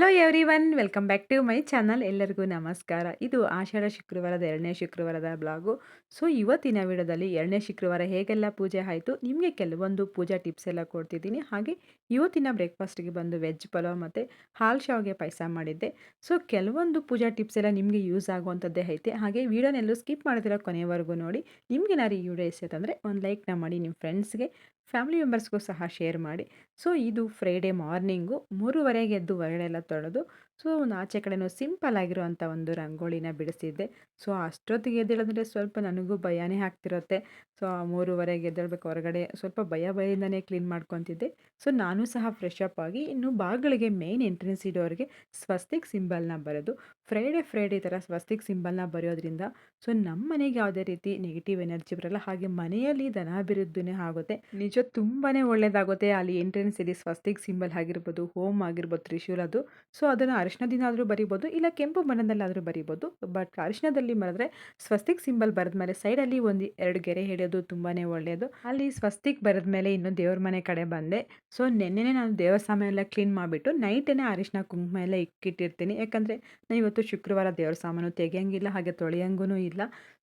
Hello everyone welcome back to my channel. ಎಲ್ಲರಿಗೂ ನಮಸ್ಕಾರ. ಇದು ಆಷಾಢ ಶುಕ್ರವಾರದ 2ನೇ ಶುಕ್ರವಾರದ ಬ್ಲಾಗು. ಸೊ ಇವತ್ತಿನ ವಿಡಿಯೋದಲ್ಲಿ 2ನೇ ಶುಕ್ರವಾರ ಹೇಗೆಲ್ಲ ಪೂಜೆ ಆಯಿತು, ನಿಮಗೆ ಕೆಲವೊಂದು ಪೂಜಾ ಟಿಪ್ಸ್ ಎಲ್ಲ ಕೊಡ್ತಿದ್ದೀನಿ. ಹಾಗೆ ಇವತ್ತಿನ ಬ್ರೇಕ್ಫಾಸ್ಟ್ಗೆ ಬಂದು ವೆಜ್ ಪಲಾವ್ ಮತ್ತು ಹಾಲು ಶಾವಿಗೆ ಪಾಯಸ ಮಾಡಿದ್ದೆ. ಸೊ ಕೆಲವೊಂದು ಪೂಜಾ ಟಿಪ್ಸ್ ಎಲ್ಲ ನಿಮಗೆ ಯೂಸ್ ಆಗುವಂಥದ್ದೇ ಐತೆ. ಹಾಗೆ ವಿಡಿಯೋನೆಲ್ಲೂ ಸ್ಕಿಪ್ ಮಾಡ್ತಿರೋ ಕೊನೆವರೆಗೂ ನೋಡಿ. ನಿಮಗೇನಾದ್ರು ಈ ವಿಡಿಯೋ ಇಷ್ಟ ಅಂದರೆ ಒಂದು ಲೈಕ್ನ ಮಾಡಿ, ನಿಮ್ಮ ಫ್ರೆಂಡ್ಸ್ಗೆ ಫ್ಯಾಮಿಲಿ ಮೆಂಬರ್ಸ್ಗೂ ಸಹ ಶೇರ್ ಮಾಡಿ. ಸೊ ಇದು ಫ್ರೈಡೇ ಮಾರ್ನಿಂಗು 3:30ಗೆ ಎದ್ದು ಹೊರಗಡೆ ಎಲ್ಲ ತೊಳೆದು, ಸೊ ಒಂದು ಆಚೆ ಕಡೆನೂ ಸಿಂಪಲ್ ಆಗಿರುವಂಥ ಒಂದು ರಂಗೋಲಿನ ಬಿಡಿಸಿದ್ದೆ. ಸೊ ಅಷ್ಟೊತ್ತಿಗೆ ಎದ್ದೇಳೋದಂದರೆ ಸ್ವಲ್ಪ ನನಗೂ ಭಯನೇ ಆಗ್ತಿರುತ್ತೆ. ಸೊ 3:30ಗೆ ಎದ್ದೇಳಬೇಕು ಹೊರಗಡೆ, ಸ್ವಲ್ಪ ಭಯದಿಂದನೇ ಕ್ಲೀನ್ ಮಾಡ್ಕೊತಿದ್ದೆ. ಸೊ ನಾನು ಸಹ ಫ್ರೆಶ್ ಅಪ್ ಆಗಿ ಇನ್ನು ಬಾಗಿಲಿಗೆ ಮೇನ್ ಎಂಟ್ರೆನ್ಸ್ ಇಡೋರಿಗೆ ಸ್ವಸ್ತಿಕ್ ಸಿಂಬಲ್ನ ಬರೆದು, ಫ್ರೈಡೇ ಈ ಥರ ಸ್ವಸ್ತಿಕ್ ಸಿಂಬಲ್ನ ಬರೆಯೋದ್ರಿಂದ ಸೊ ನಮ್ಮ ಮನೆಗೆ ಯಾವುದೇ ರೀತಿ ನೆಗೆಟಿವ್ ಎನರ್ಜಿ ಬರಲ್ಲ. ಹಾಗೆ ಮನೆಯಲ್ಲಿ ಧನಾಭಿವೃದ್ಧಿನೇ ಆಗುತ್ತೆ. ನಿಜ ತುಂಬಾ ಒಳ್ಳೆಯದಾಗುತ್ತೆ. ಅಲ್ಲಿ ಎಂಟ್ರೆನ್ಸಲ್ಲಿ ಸ್ವಸ್ತಿಕ್ ಸಿಂಬಲ್ ಆಗಿರ್ಬೋದು, ಹೋಮ್ ಆಗಿರ್ಬೋದು, ತ್ರಿಶೂಲದ್ದು. ಸೊ ಅದನ್ನು ಅರಿಶಿಣದಿಂದ ಆದರೂ ಬರಿಬೋದು, ಇಲ್ಲ ಕೆಂಪು ಬಣ್ಣದಲ್ಲಾದರೂ ಬರಿಬೋದು. ಬಟ್ ಅರಿಶಿಣದಲ್ಲಿ ಬರೆದ್ರೆ ಸ್ವಸ್ತಿಕ್ ಸಿಂಬಲ್ ಬರೆದ್ಮೇಲೆ ಸೈಡಲ್ಲಿ 1-2 ಗೆರೆ ಹಿಡಿಯೋದು ತುಂಬಾ ಒಳ್ಳೆಯದು. ಅಲ್ಲಿ ಸ್ವಸ್ತಿಕ್ ಬರೆದ್ಮೇಲೆ ಇನ್ನು ದೇವ್ರ ಮನೆ ಕಡೆ ಬಂದೆ. ಸೊ ನೆನ್ನೆನೇ ನಾನು ದೇವರ ಸಾಮಾನು ಎಲ್ಲ ಕ್ಲೀನ್ ಮಾಡಿಬಿಟ್ಟು ನೈಟೇ ಅರಿಶಿಣ ಕುಂಕುಮ ಎಲ್ಲ ಇಕ್ಕಿಟ್ಟಿರ್ತೀನಿ. ಯಾಕಂದರೆ ನಾನು ಇವತ್ತು ಶುಕ್ರವಾರ ದೇವ್ರ ಸಾಮಾನು ತೆಗಿಯೋಂಗಿಲ್ಲ, ಹಾಗೆ ತೊಳೆಯೋಂಗೂ ಇಲ್ಲ.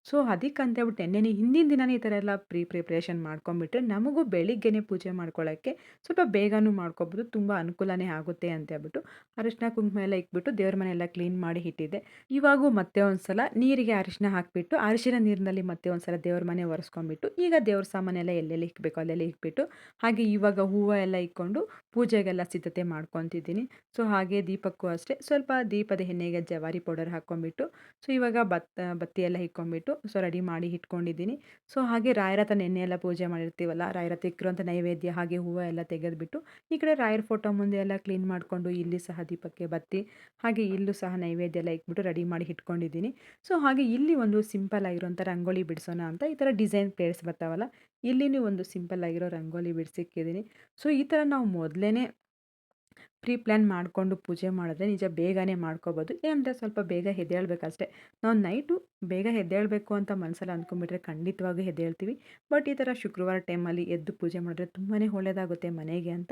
ಸೊ ಅದಕ್ಕಂತ ಹೇಳ್ಬಿಟ್ಟು ನೆನ್ನೆನೇ ಹಿಂದಿನ ದಿನವೇ ಈ ಥರ ಎಲ್ಲ ಪ್ರಿಪ್ರೇಷನ್ ಮಾಡ್ಕೊಂಬಿಟ್ರೆ ನಮಗೂ ಬೆಳಿಗ್ಗೆನೇ ಪೂಜೆ ಮಾಡ್ಕೊಳ್ಳೋಕ್ಕೆ ಸ್ವಲ್ಪ ಬೇಗನೂ ಮಾಡ್ಕೊಬೋದು, ತುಂಬ ಅನುಕೂಲನೇ ಆಗುತ್ತೆ ಅಂತ ಹೇಳ್ಬಿಟ್ಟು ಅರಿಶಿನ ಕುಂಕುಮ ಎಲ್ಲ ಇಕ್ಬಿಟ್ಟು ದೇವ್ರ ಮನೆ ಎಲ್ಲ ಕ್ಲೀನ್ ಮಾಡಿ ಇಟ್ಟಿದ್ದೆ. ಇವಾಗೂ ಮತ್ತೆ ಒಂದ್ಸಲ ನೀರಿಗೆ ಅರಿಶಿನ ಹಾಕಿಬಿಟ್ಟು ಅರಿಶಿನ ನೀರಿನಲ್ಲಿ ಮತ್ತೆ ಒಂದ್ಸಲ ದೇವ್ರ ಮನೆ ಒರೆಸ್ಕೊಂಡ್ಬಿಟ್ಟು ಈಗ ದೇವ್ರ ಸಾಮಾನೆಲ್ಲ ಎಲ್ಲೆಲ್ಲಿ ಇಕ್ಬೇಕು ಅಲ್ಲೆಲ್ಲ ಇಕ್ಬಿಟ್ಟು, ಹಾಗೆ ಇವಾಗ ಹೂವು ಎಲ್ಲ ಇಕ್ಕೊಂಡು ಪೂಜೆಗೆಲ್ಲ ಸಿದ್ಧತೆ ಮಾಡ್ಕೊತಿದ್ದೀನಿ. ಸೊ ಹಾಗೆ ದೀಪಕ್ಕೂ ಅಷ್ಟೇ ಸ್ವಲ್ಪ ದೀಪದ ಎಣ್ಣೆಗೆ ಜವಾರಿ ಪೌಡರ್ ಹಾಕ್ಕೊಂಬಿಟ್ಟು, ಸೊ ಇವಾಗ ಬತ್ತಿ ಎಲ್ಲ ಇಕ್ಕೊಂಬಿಟ್ಟು ಸೊ ರೆಡಿ ಮಾಡಿ ಇಟ್ಕೊಂಡಿದ್ದೀನಿ. ಸೊ ಹಾಗೆ ರಾಯರ ಹತ್ರ ನೆನ್ನೆ ಎಲ್ಲ ಪೂಜೆ ಮಾಡಿರ್ತೀವಲ್ಲ, ರಾಯರ ಹತ್ರ ಇಕ್ಕಿರುವಂಥ ನೈವೇದ್ಯ ಹಾಗೆ ಹೂವು ಎಲ್ಲ ತೆಗೆದುಬಿಟ್ಟು ಈ ಕಡೆ ರಾಯರ ಫೋಟೋ ಮುಂದೆ ಎಲ್ಲ ಕ್ಲೀನ್ ಮಾಡಿಕೊಂಡು ಇಲ್ಲಿ ಸಹ ದೀಪಕ್ಕೆ ಬತ್ತಿ, ಹಾಗೆ ಇಲ್ಲೂ ಸಹ ನೈವೇದ್ಯ ಎಲ್ಲ ಇಕ್ಬಿಟ್ಟು ರೆಡಿ ಮಾಡಿ ಇಟ್ಕೊಂಡಿದ್ದೀನಿ. ಸೊ ಹಾಗೆ ಇಲ್ಲಿ ಒಂದು ಸಿಂಪಲ್ ಆಗಿರೋಂಥ ರಂಗೋಲಿ ಬಿಡಿಸೋಣ ಅಂತ ಈ ಥರ ಡಿಸೈನ್ ಪ್ಲೇಟ್ಸ್ ಬರ್ತಾವಲ್ಲ, ಇಲ್ಲಿನೂ ಒಂದು ಸಿಂಪಲ್ ಆಗಿರೋ ರಂಗೋಲಿ ಬಿಡಿಸಿಕ್ಕಿದ್ದೀನಿ. ಸೊ ಈ ಥರ ನಾವು ಮೊದಲೇ ಪ್ಲಾನ್ ಮಾಡಿಕೊಂಡು ಪೂಜೆ ಮಾಡಿದ್ರೆ ನಿಜ ಬೇಗನೆ ಮಾಡ್ಕೋಬೋದು. ಏನಂದರೆ ಸ್ವಲ್ಪ ಬೇಗ ಎದ್ದೇಳಬೇಕಷ್ಟೆ. ನಾವು ನೈಟು ಬೇಗ ಎದ್ದೇಳಬೇಕು ಅಂತ ಮನಸ್ಸಲ್ಲಿ ಅಂದ್ಕೊಂಡ್ಬಿಟ್ರೆ ಖಂಡಿತವಾಗೂ ಎದ್ದೇಳ್ತೀವಿ. ಬಟ್ ಈ ಥರ ಶುಕ್ರವಾರ ಟೈಮಲ್ಲಿ ಎದ್ದು ಪೂಜೆ ಮಾಡಿದ್ರೆ ತುಂಬಾ ಒಳ್ಳೆಯದಾಗುತ್ತೆ ಮನೆಗೆ ಅಂತ.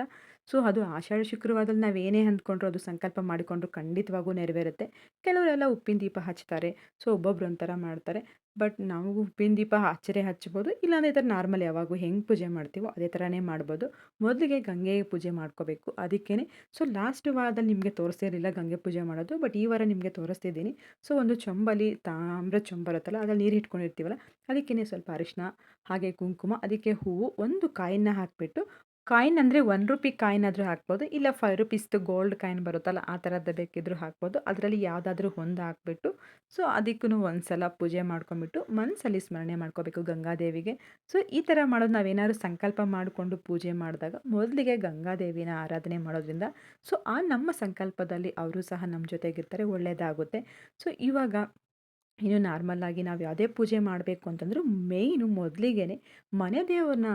ಸೊ ಅದು ಆಷಾಢ ಶುಕ್ರವಾರದಲ್ಲಿ ನಾವು ಏನೇ ಅಂದ್ಕೊಂಡ್ರು ಅದು ಸಂಕಲ್ಪ ಮಾಡಿಕೊಂಡ್ರು ಖಂಡಿತವಾಗೂ ನೆರವೇರುತ್ತೆ. ಕೆಲವರೆಲ್ಲ ಉಪ್ಪಿನ ದೀಪ ಹಚ್ತಾರೆ. ಸೊ ಒಬ್ಬೊಬ್ರು ಒಂಥರ ಮಾಡ್ತಾರೆ. ಬಟ್ ನಾವು ಉಪ್ಪಿನ ದೀಪ ಹಚ್ಬೋದು, ಇಲ್ಲಾಂದರೆ ಈ ಥರ ನಾರ್ಮಲ್ ಯಾವಾಗೂ ಹೆಂಗೆ ಪೂಜೆ ಮಾಡ್ತೀವೋ ಅದೇ ಥರನೇ ಮಾಡ್ಬೋದು. ಮೊದಲಿಗೆ ಗಂಗೆಗೆ ಪೂಜೆ ಮಾಡ್ಕೋಬೇಕು. ಅದಕ್ಕೇ ಸೊ ಲಾಸ್ಟ್ ವಾರದಲ್ಲಿ ನಿಮಗೆ ತೋರಿಸ್ತಿರಲಿಲ್ಲ ಗಂಗೆ ಪೂಜೆ ಮಾಡೋದು, ಬಟ್ ಈ ವಾರ ನಿಮಗೆ ತೋರಿಸ್ತಿದ್ದೀನಿ. ಸೊ ಒಂದು ಚೊಂಬಲ್ಲಿ ತಾಮ್ರದ ಚೊಂಬು ಬರುತ್ತಲ್ಲ, ಅದ್ರಲ್ಲಿ ನೀರು ಇಟ್ಕೊಂಡಿರ್ತೀವಲ್ಲ, ಅದಕ್ಕೇ ಸ್ವಲ್ಪ ಅರಿಶಿನ ಹಾಗೆ ಕುಂಕುಮ, ಅದಕ್ಕೆ ಹೂವು, ಒಂದು ಕಾಯಿನ ಹಾಕಿಬಿಟ್ಟು, ಕಾಯಿನ್ ಅಂದರೆ ₹1 ಕಾಯಿನ್ ಆದರೂ ಹಾಕ್ಬೋದು, ಇಲ್ಲ ₹5 ಗೋಲ್ಡ್ ಕಾಯಿನ್ ಬರುತ್ತಲ್ಲ ಆ ಥರದ್ದು ಬೇಕಿದ್ದರೂ ಹಾಕ್ಬೋದು. ಅದರಲ್ಲಿ ಯಾವುದಾದ್ರೂ ಒಂದು ಹಾಕ್ಬಿಟ್ಟು ಸೊ ಅದಕ್ಕೂ ಒಂದ್ಸಲ ಪೂಜೆ ಮಾಡ್ಕೊಂಬಿಟ್ಟು ಮನಸ್ಸಲ್ಲಿ ಸ್ಮರಣೆ ಮಾಡ್ಕೋಬೇಕು ಗಂಗಾದೇವಿಗೆ. ಸೊ ಈ ಥರ ಮಾಡೋದು ನಾವೇನಾದ್ರು ಸಂಕಲ್ಪ ಮಾಡಿಕೊಂಡು ಪೂಜೆ ಮಾಡಿದಾಗ ಮೊದಲಿಗೆ ಗಂಗಾದೇವಿನ ಆರಾಧನೆ ಮಾಡೋದ್ರಿಂದ ಸೊ ಆ ನಮ್ಮ ಸಂಕಲ್ಪದಲ್ಲಿ ಅವರು ಸಹ ನಮ್ಮ ಜೊತೆಗಿರ್ತಾರೆ, ಒಳ್ಳೆಯದಾಗುತ್ತೆ. ಸೊ ಇವಾಗ ಇನ್ನು ನಾರ್ಮಲ್ಲಾಗಿ ನಾವು ಯಾವುದೇ ಪೂಜೆ ಮಾಡಬೇಕು ಅಂತಂದ್ರೂ ಮೇಯ್ನು ಮೊದಲಿಗೆ ಮನೆ ದೇವ್ರನ್ನ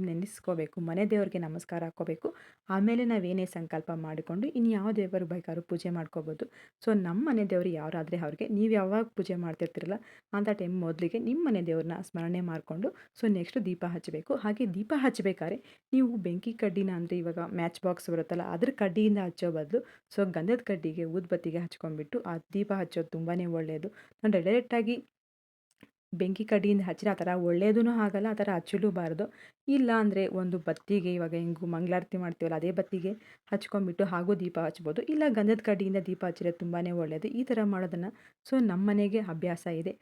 ನೆನೆಸ್ಕೋಬೇಕು, ಮನೆ ದೇವ್ರಿಗೆ ನಮಸ್ಕಾರ ಹಾಕ್ಕೋಬೇಕು. ಆಮೇಲೆ ನಾವೇನೇ ಸಂಕಲ್ಪ ಮಾಡಿಕೊಂಡು ಇನ್ನು ಯಾವ ದೇವರು ಬೇಕಾದ್ರೂ ಪೂಜೆ ಮಾಡ್ಕೋಬೋದು. ಸೊ ನಮ್ಮ ಮನೆ ದೇವರು ಯಾರಾದರೆ ಅವ್ರಿಗೆ ನೀವು ಯಾವಾಗ ಪೂಜೆ ಮಾಡ್ತಿರ್ತೀರಲ್ಲ ಅಂಥ ಟೈಮ್ ಮೊದಲಿಗೆ ನಿಮ್ಮ ಮನೆ ದೇವ್ರನ್ನ ಸ್ಮರಣೆ ಮಾಡಿಕೊಂಡು ಸೊ ನೆಕ್ಸ್ಟ್ ದೀಪ ಹಚ್ಚಬೇಕು. ಹಾಗೆ ದೀಪ ಹಚ್ಚಬೇಕಾದ್ರೆ ನೀವು ಬೆಂಕಿ ಕಡ್ಡಿನ ಅಂದರೆ ಇವಾಗ ಮ್ಯಾಚ್ ಬಾಕ್ಸ್ ಬರುತ್ತಲ್ಲ ಅದ್ರ ಕಡ್ಡಿಯಿಂದ ಹಚ್ಚೋ ಬದಲು ಸೊ ಗಂಧದ ಕಡ್ಡಿಗೆ ಊದುಬತ್ತಿಗೆ ಹಚ್ಕೊಂಡ್ಬಿಟ್ಟು ಆ ದೀಪ ಹಚ್ಚೋದು ತುಂಬಾ ಒಳ್ಳೆಯದು. ನಾನು ಡೈರೆಕ್ಟಾಗಿ ಬೆಂಕಿ ಕಡ್ಡಿಯಿಂದ ಹಚ್ಚಿದ್ರೆ ಆ ಥರ ಒಳ್ಳೆಯದೂ ಆಗಲ್ಲ, ಆ ಥರ ಹಚ್ಚಲೂಬಾರ್ದು. ಇಲ್ಲ ಅಂದರೆ ಒಂದು ಬತ್ತಿಗೆ ಇವಾಗ ಹೆಂಗು ಮಂಗಳಾರತಿ ಮಾಡ್ತೀವಲ್ಲ ಅದೇ ಬತ್ತಿಗೆ ಹಚ್ಕೊಂಡ್ಬಿಟ್ಟು ಹಾಗೂ ದೀಪ ಹಚ್ಬೋದು, ಇಲ್ಲ ಗಂಧದ ಕಡ್ಡಿಯಿಂದ ದೀಪ ಹಚ್ಚಿದ್ರೆ ತುಂಬಾ ಒಳ್ಳೆಯದು. ಈ ಥರ ಮಾಡೋದನ್ನು ಸೊ ನಮ್ಮ ಮನೆಗೆ ಅಭ್ಯಾಸ ಇದೆ.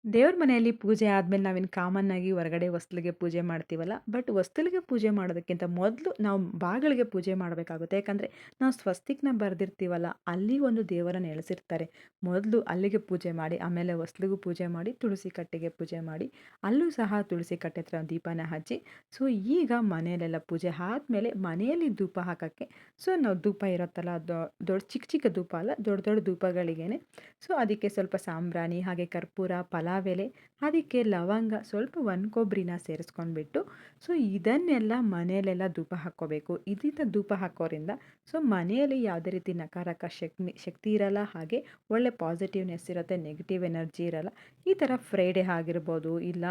ದೇವ್ರ ಮನೆಯಲ್ಲಿ ಪೂಜೆ ಆದಮೇಲೆ ನಾವೇನು ಕಾಮನ್ನಾಗಿ ಹೊರಗಡೆ ಹೊಸ್ತಿಲಿಗೆ ಪೂಜೆ ಮಾಡ್ತೀವಲ್ಲ, ಬಟ್ ಹೊಸ್ತಿಲಿಗೆ ಪೂಜೆ ಮಾಡೋದಕ್ಕಿಂತ ಮೊದಲು ನಾವು ಬಾಗಿಲಿಗೆ ಪೂಜೆ ಮಾಡಬೇಕಾಗುತ್ತೆ. ಯಾಕಂದರೆ ನಾವು ಸ್ವಸ್ತಿಕ್ನ ಬರೆದಿರ್ತೀವಲ್ಲ ಅಲ್ಲಿ ಒಂದು ದೇವರನ್ನ ನೆಲೆಸಿರ್ತಾರೆ. ಮೊದಲು ಅಲ್ಲಿಗೆ ಪೂಜೆ ಮಾಡಿ ಆಮೇಲೆ ಹೊಸ್ತಿಲಿಗೂ ಪೂಜೆ ಮಾಡಿ ತುಳಸಿ ಕಟ್ಟೆಗೆ ಪೂಜೆ ಮಾಡಿ ಅಲ್ಲೂ ಸಹ ತುಳಸಿ ಕಟ್ಟೆ ಹತ್ರ ದೀಪನ ಹಚ್ಚಿ ಸೊ ಈಗ ಮನೆಯಲ್ಲೆಲ್ಲ ಪೂಜೆ ಆದಮೇಲೆ ಮನೆಯಲ್ಲಿ ಧೂಪ ಹಾಕೋಕ್ಕೆ ಸೊ ನಾವು ಧೂಪ ಇರುತ್ತಲ್ಲ ಚಿಕ್ಕ ಚಿಕ್ಕ ಧೂಪ ಅಲ್ಲ, ದೊಡ್ಡ ದೊಡ್ಡ ಧೂಪಗಳಿಗೇನೆ ಸೊ ಅದಕ್ಕೆ ಸ್ವಲ್ಪ ಸಾಂಬ್ರಾಣಿ ಹಾಗೆ ಕರ್ಪೂರ, ಫಲ ಪಲಾವ್ ಎಲೆ, ಅದಕ್ಕೆ ಲವಂಗ, ಸ್ವಲ್ಪ ಒಣ ಕೊಬ್ಬರಿನ ಸೇರಿಸ್ಕೊಂಡ್ಬಿಟ್ಟು ಸೊ ಇದನ್ನೆಲ್ಲ ಮನೆಯಲ್ಲೆಲ್ಲ ಧೂಪ ಹಾಕ್ಕೋಬೇಕು. ಇದರಿಂದ ಧೂಪ ಹಾಕೋದ್ರಿಂದ ಸೊ ಮನೆಯಲ್ಲಿ ಯಾವುದೇ ರೀತಿ ನಕಾರಾತ್ಮಕ ಶಕ್ತಿ ಇರಲ್ಲ, ಹಾಗೆ ಒಳ್ಳೆ ಪಾಸಿಟಿವ್ನೆಸ್ ಇರುತ್ತೆ, ನೆಗೆಟಿವ್ ಎನರ್ಜಿ ಇರಲ್ಲ. ಈ ಥರ ಫ್ರೈಡೇ ಆಗಿರ್ಬೋದು, ಇಲ್ಲ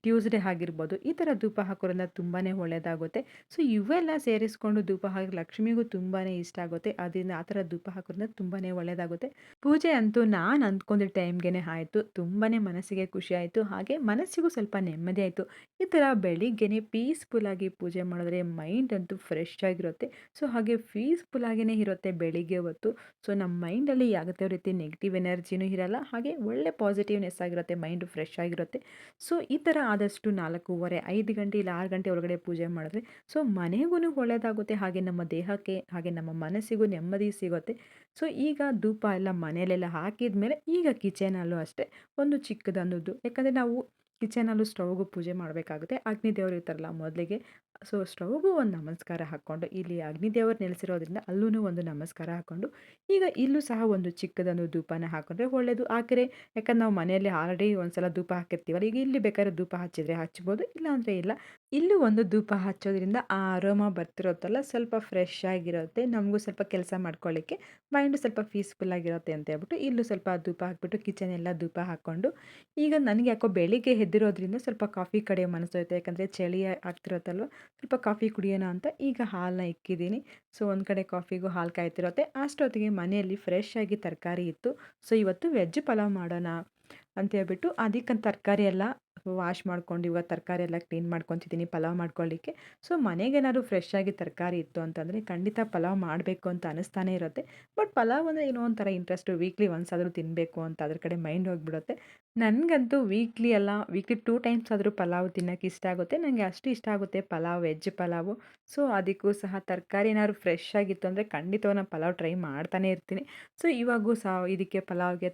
ಟ್ಯೂಸ್ಡೇ ಆಗಿರ್ಬೋದು, ಈ ಥರ ಧೂಪ ಹಾಕೋದ್ರಿಂದ ತುಂಬಾ ಒಳ್ಳೆಯದಾಗುತ್ತೆ. ಸೊ ಇವೆಲ್ಲ ಸೇರಿಸ್ಕೊಂಡು ಧೂಪ ಹಾಕಿ ಲಕ್ಷ್ಮಿಗೂ ತುಂಬಾ ಇಷ್ಟ ಆಗುತ್ತೆ. ಅದರಿಂದ ಆ ಥರ ಧೂಪ ಹಾಕೋದ್ರಿಂದ ತುಂಬಾ ಒಳ್ಳೆಯದಾಗುತ್ತೆ. ಪೂಜೆ ಅಂತೂ ನಾನು ಅಂದ್ಕೊಂಡಿದ್ದ ಟೈಮ್ಗೆ ಆಯಿತು. ತುಂಬಾ ಮನಸ್ಸಿಗೆ ಖುಷಿ ಆಯಿತು, ಹಾಗೆ ಮನಸ್ಸಿಗೂ ಸ್ವಲ್ಪ ನೆಮ್ಮದಿ ಆಯಿತು. ಈ ಥರ ಬೆಳಿಗ್ಗೆನೇ ಪೀಸ್ಫುಲ್ಲಾಗಿ ಪೂಜೆ ಮಾಡಿದ್ರೆ ಮೈಂಡ್ ಅಂತೂ ಫ್ರೆಶ್ ಆಗಿರುತ್ತೆ. ಸೊ ಹಾಗೆ ಪೀಸ್ಫುಲ್ಲಾಗಿಯೇ ಇರುತ್ತೆ ಬೆಳಿಗ್ಗೆ ಹೊತ್ತು. ಸೊ ನಮ್ಮ ಮೈಂಡಲ್ಲಿ ಯಾವುದೇ ರೀತಿ ನೆಗೆಟಿವ್ ಎನರ್ಜಿನೂ ಇರಲ್ಲ, ಹಾಗೆ ಒಳ್ಳೆ ಪಾಸಿಟಿವ್ನೆಸ್ ಆಗಿರುತ್ತೆ, ಮೈಂಡು ಫ್ರೆಶ್ ಆಗಿರುತ್ತೆ. ಸೊ ಈ ಥರ ಆದಷ್ಟು 4:30, 5 ಗಂಟೆ ಇಲ್ಲ 6 ಗಂಟೆ ಒಳಗಡೆ ಪೂಜೆ ಮಾಡಿದ್ರೆ ಸೊ ಮನೆಗೂ ಒಳ್ಳೆಯದಾಗುತ್ತೆ, ಹಾಗೆ ನಮ್ಮ ದೇಹಕ್ಕೆ ಹಾಗೆ ನಮ್ಮ ಮನಸ್ಸಿಗೂ ನೆಮ್ಮದಿ ಸಿಗುತ್ತೆ. ಸೊ ಈಗ ಧೂಪ ಎಲ್ಲ ಮನೆಯಲ್ಲೆಲ್ಲ ಹಾಕಿದ ಮೇಲೆ ಈಗ ಕಿಚನಲ್ಲೂ ಅಷ್ಟೇ ಒಂದು ಚಿಕ್ಕದೊಂದು, ಯಾಕಂದರೆ ನಾವು ಕಿಚನಲ್ಲೂ ಸ್ಟವ್ಗೂ ಪೂಜೆ ಮಾಡಬೇಕಾಗುತ್ತೆ. ಅಗ್ನಿದೇವರು ಇರ್ತಾರಲ್ಲ ಮೊದಲಿಗೆ, ಸೊ ಸ್ಟವ್ಗೂ ಒಂದು ನಮಸ್ಕಾರ ಹಾಕ್ಕೊಂಡು, ಇಲ್ಲಿ ಅಗ್ನಿದೇವರು ನೆಲೆಸಿರೋದ್ರಿಂದ ಅಲ್ಲೂ ಒಂದು ನಮಸ್ಕಾರ ಹಾಕ್ಕೊಂಡು ಈಗ ಇಲ್ಲೂ ಸಹ ಒಂದು ಚಿಕ್ಕದೊಂದು ಧೂಪನ ಹಾಕೊಂಡ್ರೆ ಒಳ್ಳೆಯದು. ಹಾಕಿದ್ರೆ ಯಾಕಂದ್ರೆ ನಾವು ಮನೆಯಲ್ಲಿ ಆಲ್ರೆಡಿ ಒಂದು ಸಲ ಧೂಪ ಹಾಕಿರ್ತೀವಲ್ಲ, ಈಗ ಇಲ್ಲಿ ಬೇಕಾದ್ರೆ ಧೂಪ ಹಚ್ಚಿದ್ರೆ ಹಚ್ಬೋದು, ಇಲ್ಲಾಂದರೆ ಇಲ್ಲ. ಇಲ್ಲೂ ಒಂದು ಧೂಪ ಹಚ್ಚೋದ್ರಿಂದ ಆ ಅರೋಮಾ ಬರ್ತಿರುತ್ತಲ್ಲ ಸ್ವಲ್ಪ ಫ್ರೆಶ್ ಆಗಿರುತ್ತೆ, ನಮಗೂ ಸ್ವಲ್ಪ ಕೆಲಸ ಮಾಡ್ಕೊಳ್ಳಿಕ್ಕೆ ಮೈಂಡು ಸ್ವಲ್ಪ ಪೀಸ್ಫುಲ್ ಆಗಿರುತ್ತೆ ಅಂತ ಹೇಳ್ಬಿಟ್ಟು ಇಲ್ಲೂ ಸ್ವಲ್ಪ ಧೂಪ ಹಾಕ್ಬಿಟ್ಟು ಕಿಚನ್ ಎಲ್ಲ ಧೂಪ ಹಾಕ್ಕೊಂಡು ಈಗ ನನಗೆ ಯಾಕೋ ಬೆಳಿಗ್ಗೆ ಎದ್ದಿರೋದ್ರಿಂದ ಸ್ವಲ್ಪ ಕಾಫಿ ಕಡೆ ಮನಸ್ಸೋಯ್ತು, ಯಾಕಂದರೆ ಚಳಿ ಆಗ್ತಿರುತ್ತಲ್ವ, ಸ್ವಲ್ಪ ಕಾಫಿ ಕುಡಿಯೋಣ ಅಂತ ಈಗ ಹಾಲನ್ನ ಇಕ್ಕಿದ್ದೀನಿ. ಸೊ ಒಂದು ಕಡೆ ಕಾಫಿಗೂ ಹಾಲು ಕಾಯ್ತಿರುತ್ತೆ, ಅಷ್ಟೊತ್ತಿಗೆ ಮನೆಯಲ್ಲಿ ಫ್ರೆಶ್ ಆಗಿ ತರಕಾರಿ ಇತ್ತು. ಸೊ ಇವತ್ತು ವೆಜ್ ಪಲಾವ್ ಮಾಡೋಣ ಅಂತ ಹೇಳ್ಬಿಟ್ಟು ಅದಕ್ಕೆ ತರಕಾರಿ ಎಲ್ಲ ವಾಶ್ ಮಾಡ್ಕೊಂಡು ಇವಾಗ ತರಕಾರಿ ಎಲ್ಲ ಕ್ಲೀನ್ ಮಾಡ್ಕೊತಿದ್ದೀನಿ ಪಲಾವ್ ಮಾಡ್ಕೊಳ್ಳಿಕ್ಕೆ. ಸೊ ಮನೆಗೇನಾದ್ರು ಫ್ರೆಶ್ ಆಗಿ ತರಕಾರಿ ಇತ್ತು ಅಂತಂದರೆ ಖಂಡಿತ ಪಲಾವ್ ಮಾಡಬೇಕು ಅಂತ ಅನಿಸ್ತಾನೆ ಇರುತ್ತೆ. ಬಟ್ ಪಲಾವ್ ಅಂದರೆ ಏನೋ ಒಂಥರ ಇಂಟ್ರೆಸ್ಟು, ವೀಕ್ಲಿ ಒನ್ಸ್ ಆದರೂ ತಿನ್ನಬೇಕು ಅಂತ ಅದ್ರ ಕಡೆ ಮೈಂಡ್ ಹೋಗ್ಬಿಡುತ್ತೆ. ನನಗಂತೂ ವೀಕ್ಲಿ ಅಲ್ಲ, ವೀಕ್ಲಿ 2 ಟೈಮ್ಸ್ ಆದರೂ ಪಲಾವ್ ತಿನ್ನೋಕ್ಕೆ ಇಷ್ಟ ಆಗುತ್ತೆ. ನನಗೆ ಅಷ್ಟು ಇಷ್ಟ ಆಗುತ್ತೆ ಪಲಾವ್, ವೆಜ್ ಪಲಾವು. ಸೊ ಅದಕ್ಕೂ ಸಹ ತರಕಾರಿ ಏನಾದ್ರು ಫ್ರೆಶ್ ಆಗಿತ್ತು ಅಂದರೆ ಖಂಡಿತವಾಗಿ ನಾನು ಪಲಾವ್ ಟ್ರೈ ಮಾಡ್ತಾನೆ ಇರ್ತೀನಿ. ಸೊ ಇವಾಗೂ ಸಹ ಇದಕ್ಕೆ ಪಲಾವ್ಗೆ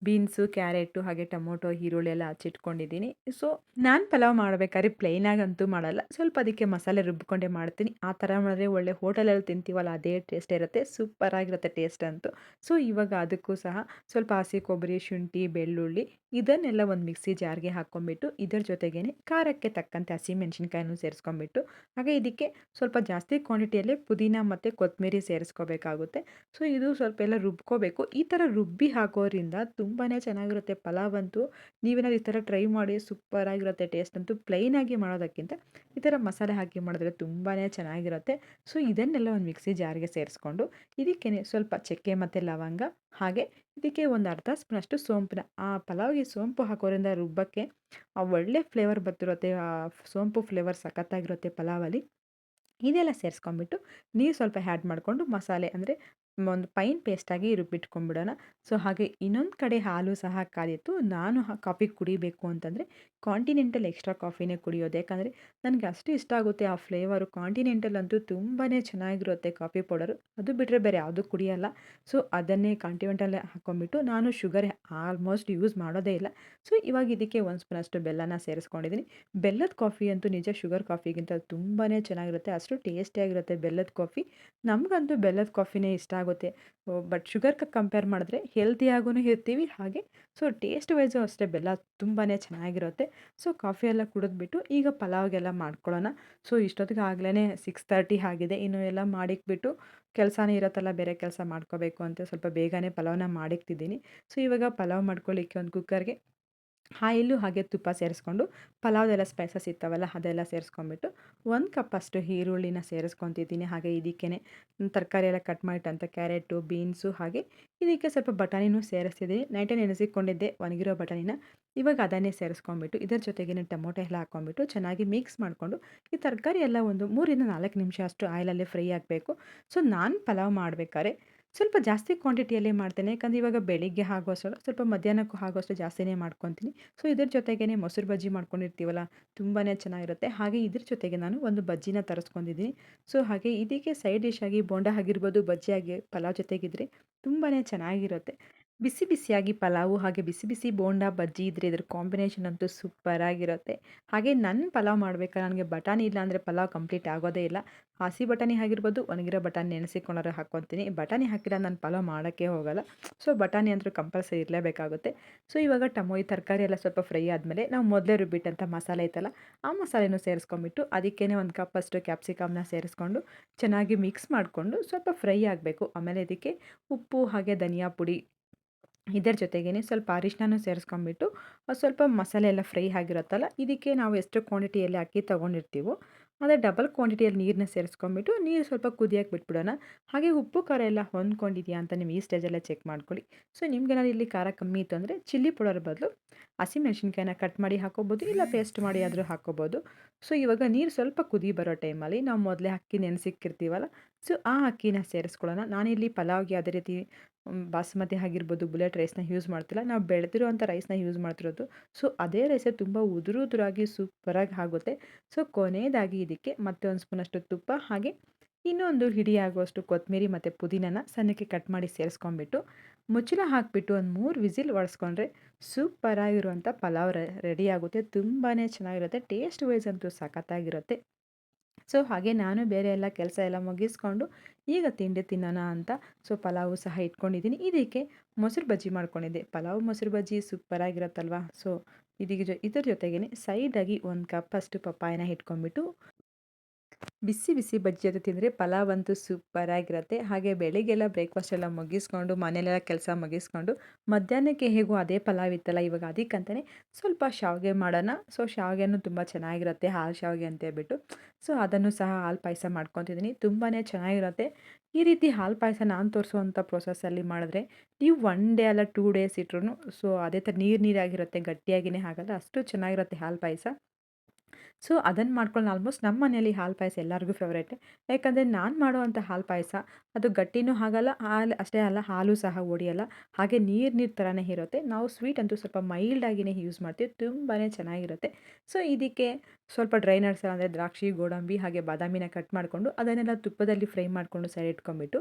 ಬೀನ್ಸು, ಕ್ಯಾರೆಟು, ಹಾಗೆ ಟೊಮೊಟೊ, ಈರುಳ್ಳಿ ಎಲ್ಲ ಹಚ್ಚಿಟ್ಕೊಂಡಿದ್ದೀನಿ. ಸೊ ನಾನು ಪಲಾವ್ ಮಾಡಬೇಕಾದ್ರೆ ಪ್ಲೈನಾಗಂತೂ ಮಾಡಲ್ಲ, ಸ್ವಲ್ಪ ಅದಕ್ಕೆ ಮಸಾಲೆ ರುಬ್ಕೊಂಡೇ ಮಾಡ್ತೀನಿ. ಆ ಥರ ಮಾಡಿದ್ರೆ ಒಳ್ಳೆ ಹೋಟೆಲಲ್ಲಿ ತಿಂತೀವಲ್ಲ ಅದೇ ಟೇಸ್ಟ್ ಇರುತ್ತೆ, ಸೂಪರಾಗಿರುತ್ತೆ ಟೇಸ್ಟ್ ಅಂತೂ. ಸೊ ಇವಾಗ ಅದಕ್ಕೂ ಸಹ ಸ್ವಲ್ಪ ಹಸಿ ಕೊಬ್ಬರಿ, ಶುಂಠಿ, ಬೆಳ್ಳುಳ್ಳಿ ಇದನ್ನೆಲ್ಲ ಒಂದು ಮಿಕ್ಸಿ ಜಾರ್ಗೆ ಹಾಕ್ಕೊಂಬಿಟ್ಟು ಇದರ ಜೊತೆಗೇನೆ ಖಾರಕ್ಕೆ ತಕ್ಕಂತೆ ಹಸಿಮೆಣ್ಸಿನ್ಕಾಯಿನೂ ಸೇರಿಸ್ಕೊಂಬಿಟ್ಟು, ಹಾಗೆ ಇದಕ್ಕೆ ಸ್ವಲ್ಪ ಜಾಸ್ತಿ ಕ್ವಾಂಟಿಟಿಯಲ್ಲಿ ಪುದೀನ ಮತ್ತು ಕೊತ್ತಂಬರಿ ಸೇರಿಸ್ಕೋಬೇಕಾಗುತ್ತೆ. ಸೊ ಇದು ಸ್ವಲ್ಪ ಎಲ್ಲ ರುಬ್ಕೋಬೇಕು. ಈ ಥರ ರುಬ್ಬಿ ಹಾಕೋದ್ರಿಂದ ತುಂಬಾ ಚೆನ್ನಾಗಿರುತ್ತೆ ಪಲಾವ್ ಅಂತೂ. ನೀವೇನಾದ್ರು ಈ ಥರ ಟ್ರೈ ಮಾಡಿ, ಸೂಪರಾಗಿರುತ್ತೆ ಟೇಸ್ಟ್ ಅಂತೂ. ಪ್ಲೈನಾಗಿ ಮಾಡೋದಕ್ಕಿಂತ ಈ ಥರ ಮಸಾಲೆ ಹಾಕಿ ಮಾಡಿದ್ರೆ ತುಂಬಾ ಚೆನ್ನಾಗಿರುತ್ತೆ. ಸೊ ಇದನ್ನೆಲ್ಲ ಒಂದು ಮಿಕ್ಸಿ ಜಾರ್ಗೆ ಸೇರಿಸ್ಕೊಂಡು ಇದಕ್ಕೇ ಸ್ವಲ್ಪ ಚಕ್ಕೆ ಮತ್ತು ಲವಂಗ, ಹಾಗೆ ಇದಕ್ಕೆ ಒಂದು ಅರ್ಧ ಸ್ಪೂನಷ್ಟು ಸೋಂಪನ್ನ, ಆ ಪಲಾವ್ಗೆ ಸೋಂಪು ಹಾಕೋದ್ರಿಂದ ರುಬ್ಬಕ್ಕೆ ಒಳ್ಳೆ ಫ್ಲೇವರ್ ಬರ್ತಿರುತ್ತೆ. ಆ ಸೋಂಪು ಫ್ಲೇವರ್ ಸಖತ್ತಾಗಿರುತ್ತೆ ಪಲಾವಲ್ಲಿ. ಇದೆಲ್ಲ ಸೇರಿಸ್ಕೊಂಬಿಟ್ಟು ನೀರು ಸ್ವಲ್ಪ ಆ್ಯಡ್ ಮಾಡಿಕೊಂಡು ಮಸಾಲೆ ಅಂದರೆ ಒಂದು ಫೈನ್ ಪೇಸ್ಟಾಗಿ ರುಬ್ಬಿಟ್ಕೊಂಡ್ಬಿಡೋಣ. ಸೊ ಹಾಗೆ ಇನ್ನೊಂದು ಕಡೆ ಹಾಲು ಸಹ ಕಾದಿತ್ತು. ನಾನು ಕಾಫಿ ಕುಡಿಬೇಕು ಅಂತಂದರೆ ಕಾಂಟಿನೆಂಟಲ್ ಎಕ್ಸ್ಟ್ರಾ ಕಾಫಿನೇ ಕುಡಿಯೋದು, ಯಾಕಂದರೆ ನನಗೆ ಅಷ್ಟು ಇಷ್ಟ ಆಗುತ್ತೆ ಆ ಫ್ಲೇವರು. ಕಾಂಟಿನೆಂಟಲ್ ಅಂತೂ ತುಂಬಾ ಚೆನ್ನಾಗಿರುತ್ತೆ ಕಾಫಿ ಪೌಡರು, ಅದು ಬಿಟ್ಟರೆ ಬೇರೆ ಯಾವುದೂ ಕುಡಿಯೋಲ್ಲ. ಸೊ ಅದನ್ನೇ ಕಾಂಟಿನೆಂಟಲ್ಲೇ ಹಾಕ್ಕೊಂಬಿಟ್ಟು ನಾನು ಶುಗರ್ ಆಲ್ಮೋಸ್ಟ್ ಯೂಸ್ ಮಾಡೋದೇ ಇಲ್ಲ. ಸೊ ಇವಾಗ ಇದಕ್ಕೆ 1 ಸ್ಪೂನಷ್ಟು ಬೆಲ್ಲನ ಸೇರಿಸ್ಕೊಂಡಿದ್ದೀನಿ. ಬೆಲ್ಲದ ಕಾಫಿ ಅಂತೂ ನಿಜ ಶುಗರ್ ಕಾಫಿಗಿಂತ ತುಂಬಾ ಚೆನ್ನಾಗಿರುತ್ತೆ, ಅಷ್ಟು ಟೇಸ್ಟಿಯಾಗಿರುತ್ತೆ ಬೆಲ್ಲದ ಕಾಫಿ. ನಮಗಂತೂ ಬೆಲ್ಲದ ಕಾಫಿನೇ ಇಷ್ಟ ಆಗುತ್ತೆ. ಬಟ್ ಶುಗರ್ಗೆ ಕಂಪೇರ್ ಮಾಡಿದ್ರೆ ಹೆಲ್ತಿಯಾಗೂ ಇರ್ತೀವಿ, ಹಾಗೆ ಸೊ ಟೇಸ್ಟ್ ವೈಸು ಅಷ್ಟೇ ಬೆಲ್ಲ ತುಂಬಾ ಚೆನ್ನಾಗಿರುತ್ತೆ. ಸೊ ಕಾಫಿ ಎಲ್ಲ ಕುಡಿದ್ಬಿಟ್ಟು ಈಗ ಪಲಾವ್ಗೆಲ್ಲ ಮಾಡ್ಕೊಳ್ಳೋಣ. ಸೊ ಇಷ್ಟೊತ್ತಿಗೆ ಆಗ್ಲೇ 6:30 ಆಗಿದೆ. ಇನ್ನು ಎಲ್ಲ ಮಾಡಿಕ್ಬಿಟ್ಟು ಕೆಲಸನೇ ಇರುತ್ತಲ್ಲ, ಬೇರೆ ಕೆಲಸ ಮಾಡ್ಕೋಬೇಕು ಅಂತ ಸ್ವಲ್ಪ ಬೇಗನೆ ಪಲಾವ್ನ ಮಾಡಿಕ್ತಿದ್ದೀನಿ. ಸೊ ಇವಾಗ ಪಲಾವ್ ಮಾಡ್ಕೊಳ್ಳಿಕ್ಕೆ ಒಂದು ಕುಕ್ಕರ್ಗೆ ಆಯಿಲು ಹಾಗೆ ತುಪ್ಪ ಸೇರಿಸ್ಕೊಂಡು ಪಲಾವ್ದೆಲ್ಲ ಸ್ಪೈಸಸ್ ಇರ್ತಾವಲ್ಲ ಅದೆಲ್ಲ ಸೇರಿಸ್ಕೊಂಬಿಟ್ಟು 1 ಕಪ್ಪಷ್ಟು ಈರುಳ್ಳಿನ ಸೇರಿಸ್ಕೊತಿದ್ದೀನಿ. ಹಾಗೆ ಇದಕ್ಕೇ ತರಕಾರಿ ಎಲ್ಲ ಕಟ್ ಮಾಡಿಟ್ಟಂಥ ಕ್ಯಾರೆಟು, ಬೀನ್ಸು, ಹಾಗೆ ಇದಕ್ಕೆ ಸ್ವಲ್ಪ ಬಟಾಣಿನೂ ಸೇರಿಸ್ತಿದ್ದೀನಿ. ನೈಟೇ ನೆನೆಸಿಕೊಂಡಿದ್ದೆ ಒಣಗಿರೋ ಬಟಾಣಿನ. ಇವಾಗ ಅದನ್ನೇ ಸೇರಿಸ್ಕೊಂಬಿಟ್ಟು ಇದರ ಜೊತೆಗೇನೆ ಟೊಮೊಟೊ ಎಲ್ಲ ಹಾಕ್ಕೊಂಬಿಟ್ಟು ಚೆನ್ನಾಗಿ ಮಿಕ್ಸ್ ಮಾಡಿಕೊಂಡು ಈ ತರಕಾರಿ ಎಲ್ಲ ಒಂದು 3 4 ನಿಮಿಷ ಅಷ್ಟು ಆಯಿಲಲ್ಲೇ ಫ್ರೈ ಆಗಬೇಕು. ಸೊ ನಾನು ಪಲಾವ್ ಮಾಡಬೇಕಾದ್ರೆ ಸ್ವಲ್ಪ ಜಾಸ್ತಿ ಕ್ವಾಂಟಿಟಿಯಲ್ಲೇ ಮಾಡ್ತೇನೆ, ಯಾಕಂದರೆ ಇವಾಗ ಬೆಳಿಗ್ಗೆ ಆಗೋಷ್ಟಲ್ಲ ಸ್ವಲ್ಪ ಮಧ್ಯಾಹ್ನಕ್ಕೂ ಆಗೋಷ್ಟು ಜಾಸ್ತಿನೇ ಮಾಡ್ಕೊತೀನಿ. ಸೊ ಇದ್ರ ಜೊತೆಗೇ ಮೊಸರು ಬಜ್ಜಿ ಮಾಡ್ಕೊಂಡಿರ್ತೀವಲ್ಲ, ತುಂಬಾ ಚೆನ್ನಾಗಿರುತ್ತೆ. ಹಾಗೆ ಇದ್ರ ಜೊತೆಗೆ ನಾನು ಒಂದು ಬಜ್ಜಿನ ತರಿಸ್ಕೊಂಡಿದ್ದೀನಿ. ಸೊ ಹಾಗೆ ಇದಕ್ಕೆ ಸೈಡ್ ಡಿಶ್ ಆಗಿ ಬೋಂಡ ಆಗಿರ್ಬೋದು, ಬಜ್ಜಿ ಆಗಿ ಪಲಾವ್ ಜೊತೆಗಿದ್ರೆ ತುಂಬಾ ಚೆನ್ನಾಗಿರುತ್ತೆ. ಬಿಸಿ ಬಿಸಿಯಾಗಿ ಪಲಾವು ಹಾಗೆ ಬಿಸಿ ಬಿಸಿ ಬೋಂಡಾ ಬಜ್ಜಿ ಇದ್ರೆ ಇದ್ರ ಕಾಂಬಿನೇಷನ್ ಅಂತೂ ಸೂಪರ್ ಆಗಿರುತ್ತೆ. ಹಾಗೆ ನನ್ನ ಪಲಾವ್ ಮಾಡ್ಬೇಕಾದ್ರೆ ನನಗೆ ಬಟಾಣಿ ಇಲ್ಲ ಅಂದರೆ ಪಲಾವ್ ಕಂಪ್ಲೀಟ್ ಆಗೋದೇ ಇಲ್ಲ. ಹಸಿ ಬಟಾಣಿ ಆಗಿರ್ಬೋದು, ಒಣಗಿರೋ ಬಟಾಣಿ ನೆನೆಸಿಕೊಂಡಾರು ಹಾಕ್ಕೊತೀನಿ. ಬಟಾಣಿ ಹಾಕಿಲ್ಲ ನಾನು ಪಲಾವ್ ಮಾಡೋಕ್ಕೆ ಹೋಗಲ್ಲ. ಸೊ ಬಟಾಣಿ ಅಂತೂ ಕಂಪಲ್ಸರಿ ಇರಲೇಬೇಕಾಗುತ್ತೆ. ಸೊ ಇವಾಗ ಈ ತರಕಾರಿ ಎಲ್ಲ ಸ್ವಲ್ಪ ಫ್ರೈ ಆದಮೇಲೆ ನಾವು ಮೊದಲೇ ರುಬ್ಬಿಟ್ಟಂಥ ಮಸಾಲೆ ಐತಲ್ಲ, ಆ ಮಸಾಲೆನೂ ಸೇರಿಸ್ಕೊಂಬಿಟ್ಟು ಅದಕ್ಕೇನೆ ಒಂದು ಕಪ್ಪಷ್ಟು ಕ್ಯಾಪ್ಸಿಕಮ್ನ ಸೇರಿಸ್ಕೊಂಡು ಚೆನ್ನಾಗಿ ಮಿಕ್ಸ್ ಮಾಡಿಕೊಂಡು ಸ್ವಲ್ಪ ಫ್ರೈ ಆಗಬೇಕು. ಆಮೇಲೆ ಇದಕ್ಕೆ ಉಪ್ಪು ಹಾಗೆ ಧನಿಯಾ ಪುಡಿ ಇದರ ಜೊತೆಗೇನೆ ಸ್ವಲ್ಪ ಅರಿಶಿನನೂ ಸೇರಿಸ್ಕೊಂಬಿಟ್ಟು ಸ್ವಲ್ಪ ಮಸಾಲೆ ಎಲ್ಲ ಫ್ರೈ ಆಗಿರುತ್ತಲ್ಲ, ಇದಕ್ಕೆ ನಾವು ಎಷ್ಟು ಕ್ವಾಂಟಿಟಿಯಲ್ಲಿ ಅಕ್ಕಿ ತೊಗೊಂಡಿರ್ತೀವೋ ಅದೇ ಡಬಲ್ ಕ್ವಾಂಟಿಟಿಯಲ್ಲಿ ನೀರನ್ನ ಸೇರಿಸ್ಕೊಂಬಿಟ್ಟು ನೀರು ಸ್ವಲ್ಪ ಕುದಿಯಕ್ಕೆ ಬಿಟ್ಬಿಡೋಣ. ಹಾಗೆ ಉಪ್ಪು ಖಾರ ಎಲ್ಲ ಹೊಂದ್ಕೊಂಡಿದೆಯಾ ಅಂತ ನೀವು ಈ ಸ್ಟೇಜಲ್ಲೇ ಚೆಕ್ ಮಾಡ್ಕೊಳ್ಳಿ. ಸೊ ನಿಮ್ಗೇನಾದ್ರು ಇಲ್ಲಿ ಖಾರ ಕಮ್ಮಿ ಇತ್ತು ಅಂದರೆ ಚಿಲ್ಲಿ ಪೌಡರ್ ಬದಲು ಹಸಿಮೆಣ್ಸಿನ್ಕಾಯಿನ ಕಟ್ ಮಾಡಿ ಹಾಕೋಬೋದು, ಇಲ್ಲ ಪೇಸ್ಟ್ ಮಾಡಿ ಆದರೂ ಹಾಕೋಬೋದು. ಸೊ ಇವಾಗ ನೀರು ಸ್ವಲ್ಪ ಕುದಿ ಬರೋ ಟೈಮಲ್ಲಿ ನಾವು ಮೊದಲೇ ಅಕ್ಕಿ ನೆನೆಸಿಕ್ಕಿರ್ತೀವಲ್ಲ, ಸೊ ಆ ಅಕ್ಕಿನ ಸೇರಿಸ್ಕೊಳ್ಳೋಣ. ನಾನಿಲ್ಲಿ ಪಲಾವ್ಗೆ ಯಾವುದೇ ರೀತಿ ಬಾಸುಮತಿ ಆಗಿರ್ಬೋದು, ಬುಲೆಟ್ ರೈಸ್‌ನ ಯೂಸ್ ಮಾಡ್ತಿಲ್ಲ. ನಾವು ಬೆಳೆದಿರುವಂಥ ರೈಸ್‌ನ ಯೂಸ್ ಮಾಡ್ತಿರೋದು. ಸೊ ಅದೇ ರೈಸೇ ತುಂಬ ಉದುರಾಗಿ ಸೂಪರಾಗಿ ಆಗುತ್ತೆ. ಸೊ ಕೊನೆಯದಾಗಿ ಇದಕ್ಕೆ ಮತ್ತೆ ಒಂದು ಸ್ಪೂನಷ್ಟು ತುಪ್ಪ ಹಾಗೆ ಇನ್ನೊಂದು ಹಿಡಿ ಆಗುವಷ್ಟು ಕೊತ್ತಂಬರಿ ಮತ್ತು ಪುದೀನನ ಸಣ್ಣಕ್ಕೆ ಕಟ್ ಮಾಡಿ ಸೇರಿಸ್ಕೊಂಬಿಟ್ಟು ಮುಚ್ಚಳ ಹಾಕಿಬಿಟ್ಟು ಒಂದು 3 ವಿಸಿಲ್ ಹೊಡೆಸ್ಕೊಂಡ್ರೆ ಸೂಪರಾಗಿರುವಂಥ ಪಲಾವ್ ರೆಡಿ ಆಗುತ್ತೆ. ತುಂಬಾ ಚೆನ್ನಾಗಿರುತ್ತೆ. ಟೇಸ್ಟ್ ವೈಸ್ ಅಂತೂ ಸಖತ್ತಾಗಿರುತ್ತೆ. ಸೊ ಹಾಗೆ ನಾನು ಬೇರೆ ಎಲ್ಲ ಕೆಲಸ ಎಲ್ಲ ಮುಗಿಸ್ಕೊಂಡು ಈಗ ತಿಂಡಿ ತಿನ್ನೋಣ ಅಂತ ಸೊ ಪಲಾವು ಸಹ ಇಟ್ಕೊಂಡಿದ್ದೀನಿ. ಇದಕ್ಕೆ ಮೊಸರು ಬಜ್ಜಿ ಮಾಡ್ಕೊಂಡಿದ್ದೆ. ಪಲಾವು ಮೊಸರು ಬಜ್ಜಿ ಸೂಪರಾಗಿರುತ್ತಲ್ವಾ. ಸೊ ಇದ್ರ ಜೊತೆಗೇ ಸೈಡಾಗಿ ಒಂದು ಕಪ್ಪಷ್ಟು ಪಪ್ಪಾಯನ ಇಟ್ಕೊಂಡ್ಬಿಟ್ಟು ಬಿಸಿ ಬಿಸಿ ಬಜ್ಜಿ ಜೊತೆ ತಿಂದರೆ ಪಲಾವ್ ಅಂತೂ ಸೂಪರಾಗಿರುತ್ತೆ. ಹಾಗೆ ಬೆಳಿಗ್ಗೆಲ್ಲ ಬ್ರೇಕ್ಫಾಸ್ಟ್ ಎಲ್ಲ ಮುಗಿಸ್ಕೊಂಡು ಮನೇಲೆಲ್ಲ ಕೆಲಸ ಮುಗಿಸ್ಕೊಂಡು ಮಧ್ಯಾಹ್ನಕ್ಕೆ ಹೇಗೂ ಅದೇ ಪಲಾವ್ ಇತ್ತಲ್ಲ, ಇವಾಗ ಅದಕ್ಕಂತಲೇ ಸ್ವಲ್ಪ ಶಾವಿಗೆ ಮಾಡೋಣ. ಸೊ ಶಾವಿಗೆನೂ ತುಂಬ ಚೆನ್ನಾಗಿರುತ್ತೆ, ಹಾಲು ಶಾವಿಗೆ ಅಂತ ಹೇಳ್ಬಿಟ್ಟು. ಸೊ ಅದನ್ನು ಸಹ ಹಾಲು ಪಾಯಸ ಮಾಡ್ಕೊತಿದ್ದೀನಿ. ತುಂಬಾ ಚೆನ್ನಾಗಿರುತ್ತೆ. ಈ ರೀತಿ ಹಾಲು ಪಾಯಸ ನಾನು ತೋರಿಸುವಂಥ ಪ್ರೊಸೆಸ್ಸಲ್ಲಿ ಮಾಡಿದ್ರೆ ನೀವು 1 ಡೇ ಅಲ್ಲ 2 ಡೇಸ್ ಇಟ್ರೂ ಸೊ ಅದೇ ಥರ ನೀರಾಗಿರುತ್ತೆ, ಗಟ್ಟಿಯಾಗಿಯೇ ಆಗಲ್ಲ. ಅಷ್ಟು ಚೆನ್ನಾಗಿರುತ್ತೆ ಹಾಲು ಪಾಯಸ. ಸೊ ಅದನ್ನು ಮಾಡ್ಕೊಂಡು ಆಲ್ಮೋಸ್ಟ್ ನಮ್ಮ ಮನೇಲಿ ಹಾಲು ಪಾಯಸ ಎಲ್ಲರಿಗೂ ಫೇವ್ರೇಟೆ. ಯಾಕಂದರೆ ನಾನು ಮಾಡುವಂಥ ಹಾಲು ಪಾಯಸ ಅದು ಗಟ್ಟಿನೂ ಆಗಲ್ಲ, ಹಾಲು ಅಷ್ಟೇ ಅಲ್ಲ ಹಾಲು ಸಹ ಒಡೆಯಲ್ಲ. ಹಾಗೆ ನೀರು ಥರನೇ ಇರುತ್ತೆ. ನಾವು ಸ್ವೀಟ್ ಅಂತೂ ಸ್ವಲ್ಪ ಮೈಲ್ಡಾಗಿಯೇ ಯೂಸ್ ಮಾಡ್ತೀವಿ. ತುಂಬಾ ಚೆನ್ನಾಗಿರುತ್ತೆ. ಸೊ ಇದಕ್ಕೆ ಸ್ವಲ್ಪ ಡ್ರೈ ನಟ್ಸ್ ಅಂದರೆ ದ್ರಾಕ್ಷಿ, ಗೋಡಂಬಿ ಹಾಗೆ ಬಾದಾಮಿನ ಕಟ್ ಮಾಡಿಕೊಂಡು ಅದನ್ನೆಲ್ಲ ತುಪ್ಪದಲ್ಲಿ ಫ್ರೈ ಮಾಡಿಕೊಂಡು ಸೈಡ್ ಇಟ್ಕೊಂಡ್ಬಿಟ್ಟು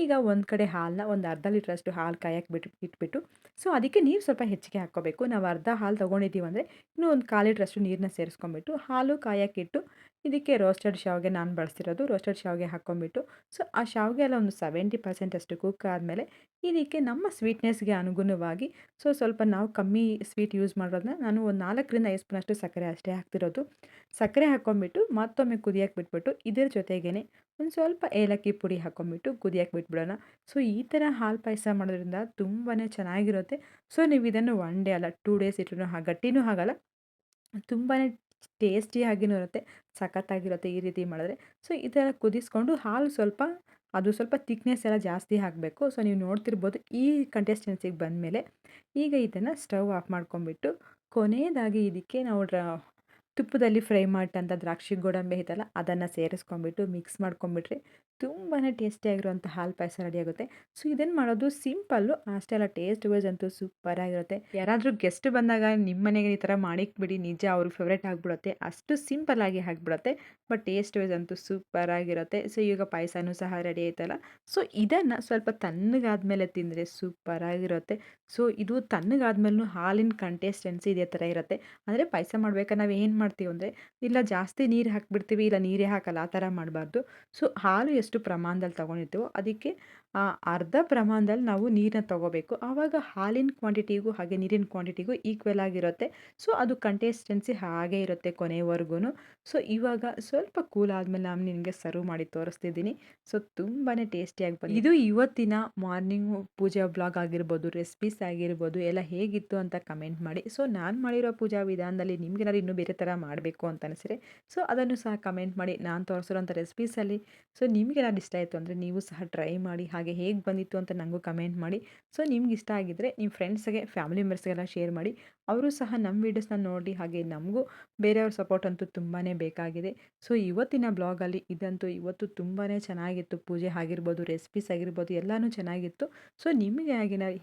ಈಗ ಒಂದು ಕಡೆ ಹಾಲನ್ನ ಒಂದು ಅರ್ಧ ಲೀಟ್ರಷ್ಟು ಹಾಲು ಕಾಯಕ್ಕೆ ಇಟ್ಬಿಟ್ಟು ಸೊ ಅದಕ್ಕೆ ನೀರು ಸ್ವಲ್ಪ ಹೆಚ್ಚಿಗೆ ಹಾಕ್ಕೋಬೇಕು. ನಾವು ಅರ್ಧ ಹಾಲು ತೊಗೊಂಡಿದ್ದೀವಿ ಅಂದರೆ ಇನ್ನೂ ಒಂದು 1/4 ಲೀಟ್ರಷ್ಟು ನೀರನ್ನ ಸೇರಿಸ್ಕೊಂಬಿಟ್ಟು ಹಾಲು ಕಾಯಕ್ಕಿಟ್ಟು ಇದಕ್ಕೆ ರೋಸ್ಟೆಡ್ ಶಾವಿಗೆ ನಾನು ಬಳಸ್ತಿರೋದು. ರೋಸ್ಟೆಡ್ ಶಾವಿಗೆ ಹಾಕ್ಕೊಂಬಿಟ್ಟು ಸೊ ಆ ಶಾವಿಗೆ ಎಲ್ಲ ಒಂದು 70% ಅಷ್ಟು ಕುಕ್ ಆದಮೇಲೆ ಇದಕ್ಕೆ ನಮ್ಮ ಸ್ವೀಟ್ನೆಸ್ಗೆ ಅನುಗುಣವಾಗಿ ಸೊ ಸ್ವಲ್ಪ ನಾವು ಕಮ್ಮಿ ಸ್ವೀಟ್ ಯೂಸ್ ಮಾಡೋದನ್ನ ನಾನು ಒಂದು 4ರಿಂದ 5 ಸ್ಪೂನಷ್ಟು ಸಕ್ಕರೆ ಅಷ್ಟೇ ಹಾಕ್ತಿರೋದು. ಸಕ್ಕರೆ ಹಾಕ್ಕೊಂಬಿಟ್ಟು ಮತ್ತೊಮ್ಮೆ ಕುದಿಯಕ್ಕೆ ಬಿಟ್ಬಿಟ್ಟು ಇದರ ಜೊತೆಗೇ ಒಂದು ಸ್ವಲ್ಪ ಏಲಕ್ಕಿ ಪುಡಿ ಹಾಕ್ಕೊಂಬಿಟ್ಟು ಕುದಿಯಕ್ಕೆ ಬಿಟ್ಬಿಡೋಣ. ಸೊ ಈ ಥರ ಹಾಲು ಪಾಯಸ ಮಾಡೋದ್ರಿಂದ ತುಂಬಾ ಚೆನ್ನಾಗಿರುತ್ತೆ. ಸೊ ನೀವು ಇದನ್ನು 1 ಡೇ ಅಲ್ಲ 2 ಡೇಸ್ ಇಟ್ರೂ ಗಟ್ಟಿನೂ ಆಗಲ್ಲ, ತುಂಬಾ ಟೇಸ್ಟಿಯಾಗಿನೂ ಇರುತ್ತೆ, ಸಖತ್ತಾಗಿರುತ್ತೆ ಈ ರೀತಿ ಮಾಡಿದ್ರೆ. ಸೊ ಈ ಥರ ಕುದಿಸ್ಕೊಂಡು ಹಾಲು ಸ್ವಲ್ಪ ತಿಕ್ನೆಸ್ ಎಲ್ಲ ಜಾಸ್ತಿ ಹಾಕಬೇಕು. ಸೊ ನೀವು ನೋಡ್ತಿರ್ಬೋದು ಈ ಕನ್ಸಿಸ್ಟೆನ್ಸಿಗೆ ಬಂದಮೇಲೆ ಈಗ ಇದನ್ನು ಸ್ಟವ್ ಆಫ್ ಮಾಡ್ಕೊಂಬಿಟ್ಟು ಕೊನೆಯದಾಗಿ ಇದಕ್ಕೆ ನಾವು ತುಪ್ಪದಲ್ಲಿ ಫ್ರೈ ಮಾಡಿದಂಥ ದ್ರಾಕ್ಷಿ ಗೋಡಂಬಿ ಐತಲ್ಲ ಅದನ್ನು ಸೇರಿಸ್ಕೊಂಬಿಟ್ಟು ಮಿಕ್ಸ್ ಮಾಡ್ಕೊಂಬಿಟ್ರೆ ತುಂಬಾ ಟೇಸ್ಟಿಯಾಗಿರುವಂಥ ಹಾಲು ಪಾಯಸ ರೆಡಿ ಆಗುತ್ತೆ. ಸೊ ಇದನ್ನು ಮಾಡೋದು ಸಿಂಪಲ್ಲು, ಅಷ್ಟೇ ಅಲ್ಲ ಟೇಸ್ಟ್ ವೈಸ್ ಅಂತೂ ಸೂಪರಾಗಿರುತ್ತೆ. ಯಾರಾದರೂ ಗೆಸ್ಟ್ ಬಂದಾಗ ನಿಮ್ಮ ಮನೆಗೆ ಈ ಥರ ಮಾಡಿಕ್ಬಿಡಿ, ನಿಜ ಅವ್ರಿಗೆ ಫೇವ್ರೇಟ್ ಆಗಿಬಿಡುತ್ತೆ. ಅಷ್ಟು ಸಿಂಪಲ್ಲಾಗಿ ಆಗಿಬಿಡುತ್ತೆ, ಬಟ್ ಟೇಸ್ಟ್ ವೈಸ್ ಅಂತೂ ಸೂಪರಾಗಿರುತ್ತೆ. ಸೊ ಈಗ ಪಾಯಸನೂ ಸಹ ರೆಡಿ ಆಯ್ತಲ್ಲ, ಸೊ ಇದನ್ನು ಸ್ವಲ್ಪ ತಣ್ಣಗಾದ್ಮೇಲೆ ತಿಂದರೆ ಸೂಪರಾಗಿರುತ್ತೆ. ಸೊ ಇದು ತಣ್ಣಗಾದ್ಮೇಲೂ ಹಾಲಿನ ಕನ್ಸಿಸ್ಟೆನ್ಸಿ ಇದೇ ಥರ ಇರುತ್ತೆ. ಅಂದರೆ ಪಾಯಸ ಮಾಡ್ಬೇಕಾದ್ರೆ ನಾವು ಏನು ಮಾಡ್ತೀವಿ ಅಂದರೆ ಇಲ್ಲ ಜಾಸ್ತಿ ನೀರು ಹಾಕಿಬಿಡ್ತೀವಿ, ಇಲ್ಲ ನೀರೇ ಹಾಕಲ್ಲ, ಆ ಥರ ಮಾಡಬಾರ್ದು. ಸೊ ಹಾಲು ಎಷ್ಟು ಪ್ರಮಾಣದಲ್ಲಿ ತೊಗೊಂಡಿರ್ತೀವೋ ಅದಕ್ಕೆ ಅರ್ಧ ಪ್ರಮಾಣದಲ್ಲಿ ನಾವು ನೀರನ್ನ ತೊಗೋಬೇಕು. ಆವಾಗ ಹಾಲಿನ ಕ್ವಾಂಟಿಟಿಗೂ ಹಾಗೆ ನೀರಿನ ಕ್ವಾಂಟಿಟಿಗೂ ಈಕ್ವಲ್ ಆಗಿರುತ್ತೆ. ಸೊ ಅದು ಕನ್ಸಿಸ್ಟೆನ್ಸಿ ಹಾಗೇ ಇರುತ್ತೆ ಕೊನೆವರೆಗೂ. ಸೊ ಇವಾಗ ಸ್ವಲ್ಪ ಕೂಲ್ ಆದಮೇಲೆ ನಾನು ನಿಮಗೆ ಸರ್ವ್ ಮಾಡಿ ತೋರಿಸ್ತಿದ್ದೀನಿ. ಸೊ ತುಂಬಾ ಟೇಸ್ಟಿಯಾಗಿ ಬಂದಿದೆ. ಇದು ಇವತ್ತಿನ ಮಾರ್ನಿಂಗು ಪೂಜಾ ಬ್ಲಾಗ್ ಆಗಿರ್ಬೋದು, ರೆಸಿಪೀಸ್ ಆಗಿರ್ಬೋದು ಎಲ್ಲ ಹೇಗಿತ್ತು ಅಂತ ಕಮೆಂಟ್ ಮಾಡಿ. ಸೊ ನಾನು ಮಾಡಿರೋ ಪೂಜಾ ವಿಧಾನದಲ್ಲಿ ನಿಮ್ಗೇನಾದ್ರು ಇನ್ನೂ ಬೇರೆ ಥರ ಮಾಡಬೇಕು ಅಂತ ಅನಿಸಿದ್ರೆ ಸೊ ಅದನ್ನು ಸಹ ಕಮೆಂಟ್ ಮಾಡಿ. ನಾನು ತೋರಿಸಿರೋಂಥ ರೆಸಿಪೀಸಲ್ಲಿ ಸೊ ನಿಮಗೇನಾದ್ರು ಇಷ್ಟ ಆಯಿತು ಅಂದರೆ ನೀವು ಸಹ ಟ್ರೈ ಮಾಡಿ. ಹಾಗೆ ಹೇಗೆ ಬಂದಿತ್ತು ಅಂತ ನನಗೂ ಕಮೆಂಟ್ ಮಾಡಿ. ಸೊ ನಿಮ್ಗೆ ಇಷ್ಟ ಆಗಿದ್ದರೆ ನಿಮ್ಮ ಫ್ರೆಂಡ್ಸ್ಗೆ, ಫ್ಯಾಮಿಲಿ ಮೆಂಬರ್ಸ್ಗೆಲ್ಲ ಶೇರ್ ಮಾಡಿ. ಅವರು ಸಹ ನಮ್ಮ ವೀಡಿಯೋಸ್ನ ನೋಡಿ. ಹಾಗೆ ನಮಗೂ ಬೇರೆಯವ್ರ ಸಪೋರ್ಟ್ ಅಂತೂ ತುಂಬಾ ಬೇಕಾಗಿದೆ. ಸೊ ಇವತ್ತಿನ ಬ್ಲಾಗಲ್ಲಿ ಇದಂತೂ ಇವತ್ತು ತುಂಬಾ ಚೆನ್ನಾಗಿತ್ತು. ಪೂಜೆ ಆಗಿರ್ಬೋದು, ರೆಸಿಪೀಸ್ ಆಗಿರ್ಬೋದು ಎಲ್ಲನೂ ಚೆನ್ನಾಗಿತ್ತು. ಸೊ ನಿಮಗೆ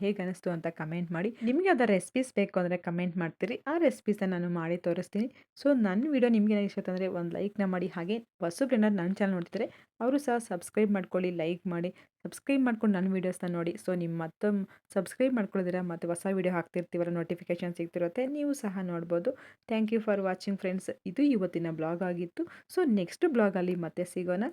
ಹೇಗೆ ಅನಿಸ್ತು ಅಂತ ಕಮೆಂಟ್ ಮಾಡಿ. ನಿಮಗೆ ಯಾವ್ದಾರು ರೆಸಿಪೀಸ್ ಬೇಕು ಅಂದರೆ ಕಮೆಂಟ್ ಮಾಡ್ತೀರಿ, ಆ ರೆಸಿಪೀಸನ್ನ ನಾನು ಮಾಡಿ ತೋರಿಸ್ತೀನಿ. ಸೊ ನನ್ನ ವಿಡಿಯೋ ನಿಮ್ಗೆ ಏನಾದ್ರು ಇಷ್ಟ ಅಂದರೆ ಒಂದು ಲೈಕ್ನ ಮಾಡಿ. ಹಾಗೆ ಹೊಸಬ್ರು ಏನಾದ್ರು ನನ್ನ ಚಾನಲ್ ನೋಡ್ತಿದ್ರೆ ಅವರು ಸಹ ಸಬ್ಸ್ಕ್ರೈಬ್ ಮಾಡ್ಕೊಳ್ಳಿ, ಲೈಕ್ ಮಾಡಿ. ಸಬ್ಸ್ಕ್ರೈಬ್ ಮಾಡ್ಕೊಂಡು ನನ್ನ ವೀಡಿಯೋಸ್ನ ನೋಡಿ. ಸೊ ನಿಮ್ಮ ಮತ್ತೊಮ್ಮೆ ಸಬ್ಸ್ಕ್ರೈಬ್ ಮಾಡ್ಕೊಳ್ಳೋದಿರ ಮತ್ತು ಹೊಸ ವೀಡಿಯೋ ಹಾಕ್ತಿರ್ತೀವಲ್ಲ ನೋಟಿಫಿಕೇಷನ್ ಸಿಗ್ತಿರುತ್ತೆ, ನೀವು ಸಹ ನೋಡ್ಬೋದು. Thank you for watching friends. ಇದು ಇವತ್ತಿನ ಬ್ಲಾಗ್ ಆಗಿತ್ತು. ಸೊ ನೆಕ್ಸ್ಟ್ ಬ್ಲಾಗಲ್ಲಿ ಮತ್ತೆ ಸಿಗೋಣ.